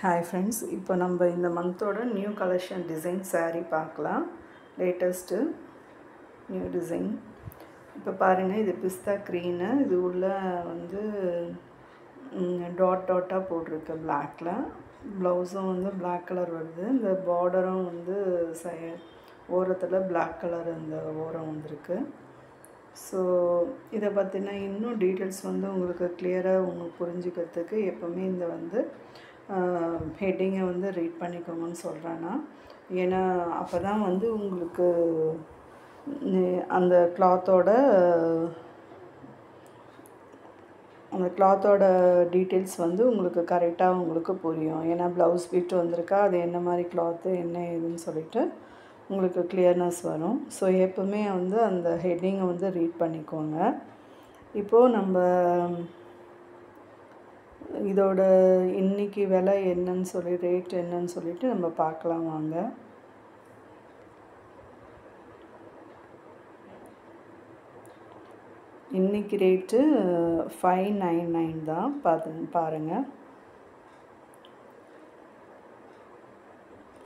Hi friends, இப்போ நம்ம இந்த மந்தோட நியூ கலெக்ஷன் டிசைன் saree பார்க்கலாம். Latest new design. இப்போ பாருங்க, இது பிஸ்தா கிரீன். இது உள்ள வந்து டாட் டாட்டா போட்டிருக்கு blackல. ப்ளவுஸும் வந்து black கலர் வருது. இந்த பார்டரும் வந்து ஓரத்தில் black கலர் இந்த ஓரம் வந்திருக்கு. ஸோ இதை பற்றின இன்னும் டீட்டெயில்ஸ் வந்து உங்களுக்கு கிளியராக உங்களுக்கு புரிஞ்சுக்கிறதுக்கு எப்போவுமே இந்த வந்து ஹெட்டிங்கை வந்து ரீட் பண்ணிக்கோங்கன்னு சொல்கிறேன்னா, ஏன்னா அப்போ தான் வந்து உங்களுக்கு அந்த கிளாத்தோட டீட்டெயில்ஸ் வந்து உங்களுக்கு கரெக்டாக உங்களுக்கு புரியும். ஏன்னா ப்ளவுஸ் பிட் வந்திருக்கா, அது என்ன மாதிரி கிளாத்து என்ன ஏதுன்னு சொல்லிட்டு உங்களுக்கு கிளியர்னஸ் வரும். ஸோ எப்போவுமே வந்து அந்த ஹெட்டிங்கை வந்து ரீட் பண்ணிக்கோங்க. இப்போது நம்ம இதோட இன்றைக்கி விலை என்னன்னு சொல்லி ரேட் என்னன்னு சொல்லிட்டு நம்ம பார்க்கலாம் வாங்க. இன்றைக்கி ரேட்டு 599 தான். பாருங்கள்,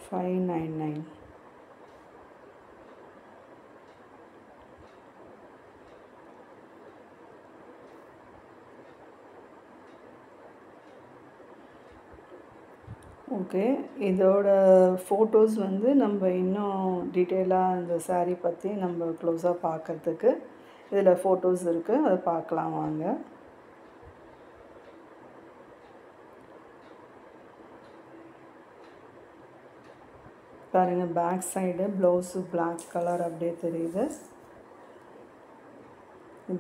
599. ஓகே, இதோட ஃபோட்டோஸ் வந்து நம்ம இன்னும் டீட்டெயிலாக இந்த saree பற்றி நம்ம க்ளோஸாக பார்க்குறதுக்கு இதில் ஃபோட்டோஸ் இருக்குது, அதை பார்க்கலாம் வாங்க. பாருங்கள், back side blouse black colour அப்படியே தெரியுது.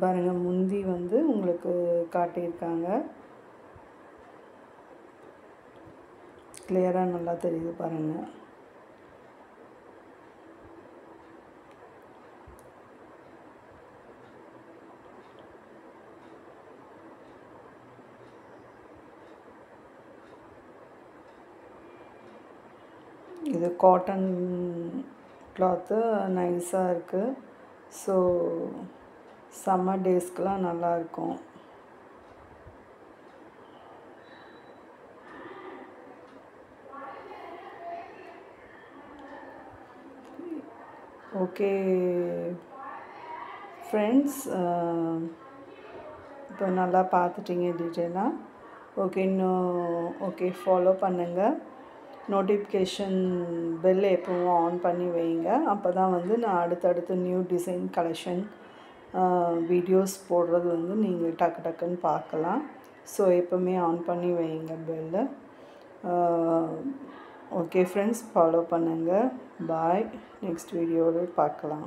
பாருங்கள், முந்தி வந்து உங்களுக்கு காட்டியிருக்காங்க, கிளியராக நல்லா தெரியுது பாருங்கள். இது காட்டன் கிளாத்து, நைஸாக இருக்குது. ஸோ சம்மர் டேஸ்க்கெலாம் நல்லாயிருக்கும். ஓகே ஃப்ரெண்ட்ஸ், இப்போ நல்லா பார்த்துட்டிங்க டீட்டெயிலாக. ஓகே, ஓகே ஃபாலோ பண்ணுங்கள். நோட்டிஃபிகேஷன் பெல் எப்பவும் ஆன் பண்ணி வைங்க. அப்போ தான் வந்து நான் அடுத்தடுத்து நியூ டிசைன் கலெக்ஷன் வீடியோஸ் போடுறது வந்து நீங்கள் டக்குன்னு பார்க்கலாம். ஸோ எப்போவுமே ஆன் பண்ணி வைங்க பெல்லு. ஓகே ஃப்ரெண்ட்ஸ், ஃபாலோ பண்ணுங்கள். பாய். நெக்ஸ்ட் வீடியோவில் பார்க்கலாம்.